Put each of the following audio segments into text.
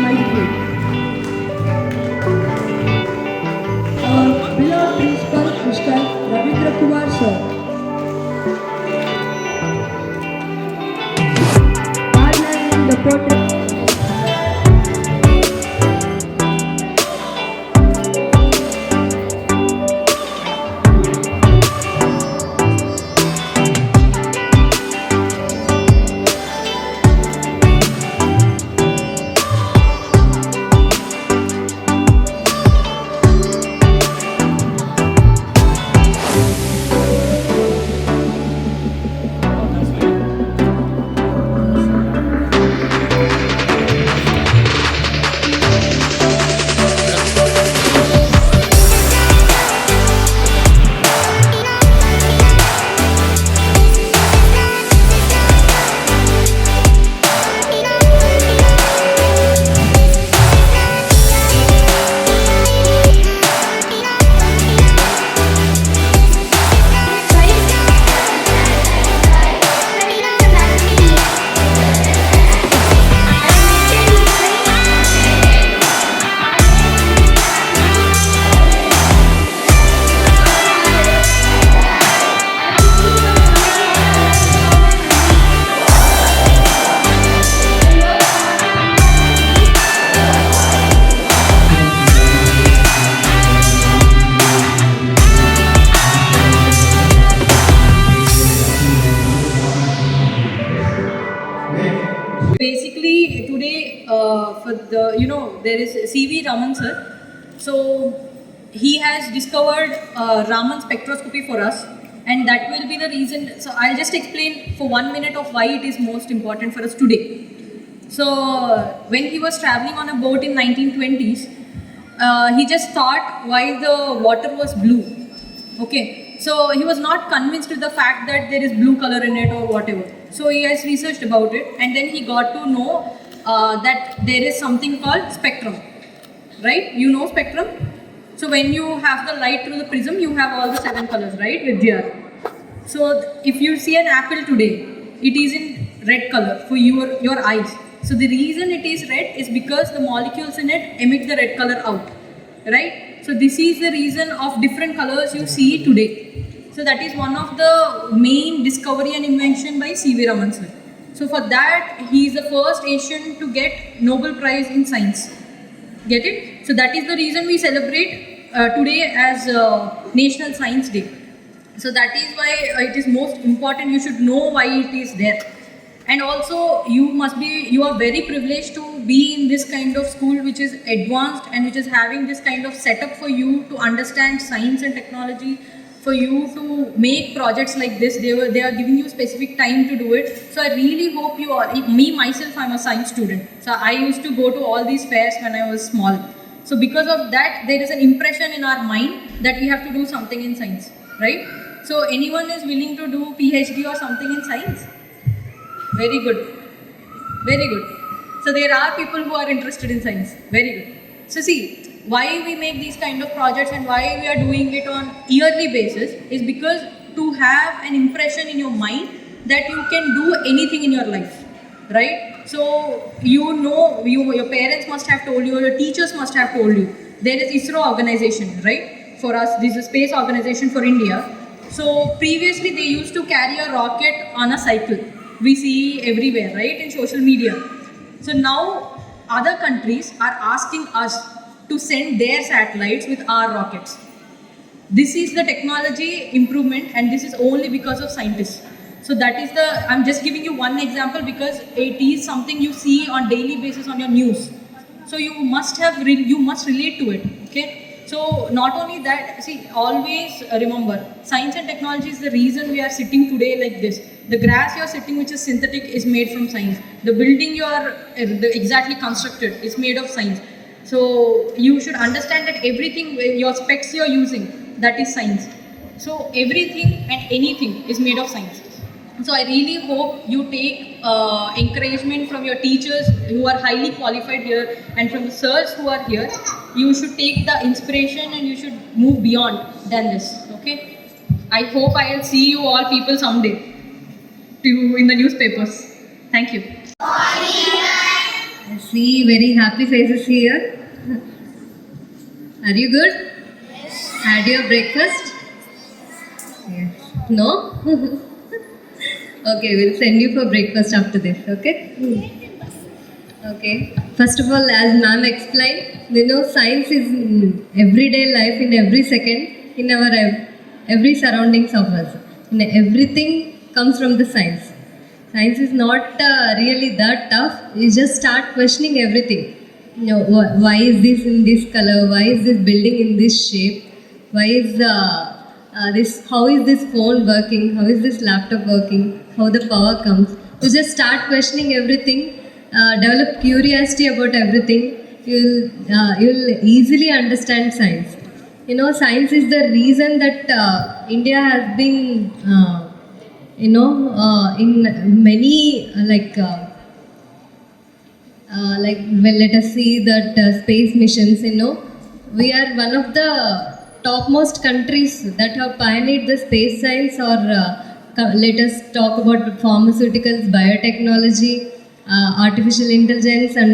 my school. Our beloved principal, Mr. Ravindra Kumar sir. Highlighting the portrait. Basically, today for the there is C.V. Raman sir. So he has discovered Raman spectroscopy for us, and that will be the reason. So I'll just explain for 1 minute of why it is most important for us today. So when he was traveling on a boat in 1920s, he just thought why the water was blue. Okay, so he was not convinced with the fact that there is blue color in it or whatever. So he has researched about it, and then he got to know that there is something called spectrum, right? You know spectrum? So when you have the light through the prism, you have all the 7 colors, right, with GR. So if you see an apple today, it is in red color for your eyes. So the reason it is red is because the molecules in it emit the red color out, right? So this is the reason of different colors you see today. So that is one of the main discovery and invention by C.V. Raman sir. So for that, he is the first Asian to get Nobel Prize in Science. Get it? So that is the reason we celebrate today as National Science Day. So that is why it is most important. You should know why it is there. And also you are very privileged to be in this kind of school which is advanced and which is having this kind of setup for you to understand science and technology, for you to make projects like this. They are giving you specific time to do it. So I really hope you all, me myself, I'm a science student. So I used to go to all these fairs when I was small. So because of that, there is an impression in our mind that we have to do something in science, right? So anyone is willing to do PhD or something in science? Very good. Very good. So there are people who are interested in science. Very good. So see, why we make these kind of projects and why we are doing it on yearly basis is because to have an impression in your mind that you can do anything in your life, right? So your parents must have told you, or your teachers must have told you. There is ISRO organization, right? For us, this is a space organization for India. So previously they used to carry a rocket on a cycle. We see everywhere, right, in social media. So now other countries are asking us to send their satellites with our rockets. This is the technology improvement, and this is only because of scientists. So that is I'm just giving you one example because it is something you see on daily basis on your news. So you must relate to it, okay? So not only that, see, always remember, science and technology is the reason we are sitting today like this. The grass you are sitting, which is synthetic, is made from science. The building you are exactly constructed is made of science. So you should understand that everything, your specs you are using, that is science. So everything and anything is made of science. So I really hope you take encouragement from your teachers who are highly qualified here and from the sirs who are here. You should take the inspiration and you should move beyond than this, okay? I hope I will see you all people someday in the newspapers. Thank you. see very happy faces here. Are you good? Had your breakfast? Yes. No? Okay, we'll send you for breakfast after this, okay? Okay. First of all, as ma'am explained, science is in everyday life, in every second, in our every surroundings of us. Everything comes from the science. Science is not really that tough. You just start questioning everything. Why is this in this color? Why is this building in this shape? Why is this? How is this phone working? How is this laptop working? How the power comes? You just start questioning everything. Develop curiosity about everything. You'll easily understand science. Science is the reason that India has been in many well, let us see that space missions. We are one of the topmost countries that have pioneered the space science. Or let us talk about pharmaceuticals, biotechnology, artificial intelligence, and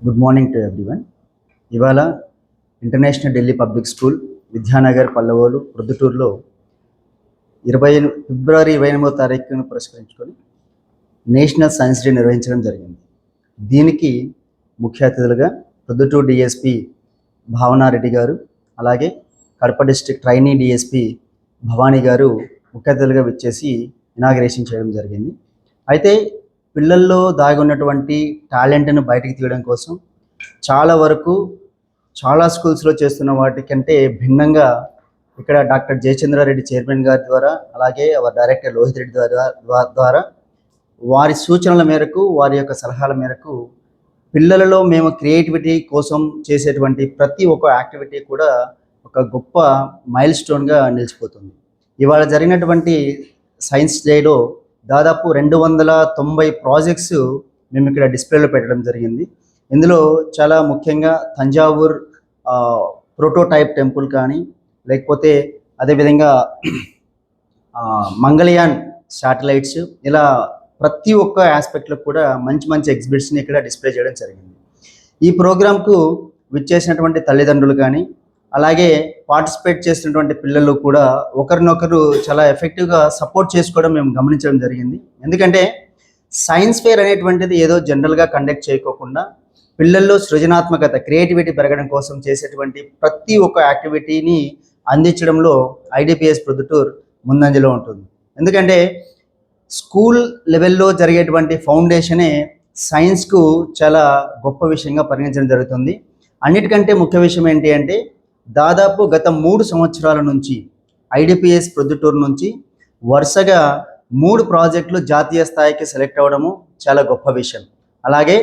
good morning to everyone. ఇవాళ international Delhi public school Vidyanagar Pallavolu ప్రొద్దుటూరులో ఫిబ్రవరి 28వ తారీఖును పురస్కరించుకొని national science day నిర్వహించడం జరిగింది. దీనికి ముఖ్య అతిథులుగా Proddatur DSP Bhavanareddy గారు, అలాగే Kadapa district trainee DSP Bhavani గారు ముఖ్య అతిథులుగా విచ్చేసి ఇనాగ్రేషన్ చేయడం జరిగింది. అయితే పిల్లల్లో దాగి ఉన్నటువంటి టాలెంట్ను బయటికి తీయడం కోసం చాలా వరకు చాలా స్కూల్స్లో చేస్తున్న వాటికంటే భిన్నంగా ఇక్కడ డాక్టర్ జయచంద్రారెడ్డి చైర్మన్ గారి ద్వారా, అలాగే డైరెక్టర్ లోహిత్ రెడ్డి ద్వారా వారి సూచనల మేరకు, వారి యొక్క సలహాల మేరకు పిల్లలలో మేము క్రియేటివిటీ కోసం చేసేటువంటి ప్రతి ఒక్క యాక్టివిటీ కూడా ఒక గొప్ప మైల్ స్టోన్గా నిలిచిపోతుంది. ఇవాళ జరిగినటువంటి సైన్స్ డేలో దాదాపు 290 ప్రాజెక్ట్స్ మేము ఇక్కడ డిస్ప్లేలో పెట్టడం జరిగింది. ఇందులో చాలా ముఖ్యంగా తంజావూర్ ప్రోటోటైప్ టెంపుల్ కానీ, లేకపోతే అదేవిధంగా మంగళయాన్ శాటిలైట్స్, ఇలా ప్రతి ఒక్క ఆస్పెక్ట్లో కూడా మంచి మంచి ఎగ్జిబిట్స్ని ఇక్కడ డిస్ప్లే చేయడం జరిగింది. ఈ ప్రోగ్రాంకు విచ్చేసినటువంటి తల్లిదండ్రులు కానీ, అలాగే పార్టిసిపేట్ చేసినటువంటి పిల్లలు కూడా ఒకరినొకరు చాలా ఎఫెక్టివ్గా సపోర్ట్ చేసుకోవడం మేము గమనించడం జరిగింది. ఎందుకంటే సైన్స్ ఫేర్ అనేటువంటిది ఏదో జనరల్గా కండక్ట్ చేయకోకుండా పిల్లల్లో సృజనాత్మకత, క్రియేటివిటీ పెరగడం కోసం చేసేటువంటి ప్రతి ఒక్క యాక్టివిటీని అందించడంలో ఐడిపిఎస్ ప్రొద్దుటూర్ ముందంజలో ఉంటుంది. ఎందుకంటే స్కూల్ లెవెల్లో జరిగేటువంటి ఫౌండేషనే సైన్స్కు చాలా గొప్ప విషయంగా పరిగణించడం జరుగుతుంది. అన్నిటికంటే ముఖ్య విషయం ఏంటి అంటే దాదాపు గత 3 సంవత్సరాల నుంచి ఐడిపిఎస్ ప్రొద్దుటూర్ నుంచి వరుసగా 3 ప్రాజెక్టులు జాతీయ స్థాయికి సెలెక్ట్ అవ్వడము చాలా గొప్ప విషయం. అలాగే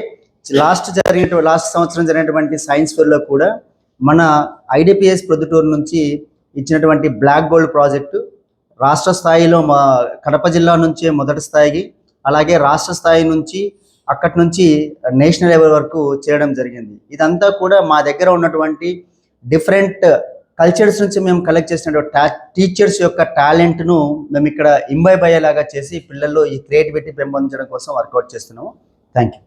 లాస్ట్ సంవత్సరం జరిగినటువంటి సైన్స్ ఫేర్లో కూడా మన ఐడిపిఎస్ ప్రొద్దుటూర్ నుంచి ఇచ్చినటువంటి బ్లాక్ గోల్డ్ ప్రాజెక్టు రాష్ట్ర స్థాయిలో మా కడప జిల్లా నుంచే మొదటి స్థాయికి, అలాగే రాష్ట్ర స్థాయి నుంచి అక్కడి నుంచి నేషనల్ లెవెల్ వరకు చేయడం జరిగింది. ఇదంతా కూడా మా దగ్గర ఉన్నటువంటి డిఫరెంట్ కల్చర్స్ నుంచి మేము కలెక్ట్ చేసినటువంటి టీచర్స్ యొక్క టాలెంట్ను మేము ఇక్కడ ఇంబైబ్ అయ్యేలాగా చేసి పిల్లల్లో ఈ క్రియేటివిటీ పెంపొందించడం కోసం వర్కౌట్ చేస్తున్నాము. Thank you.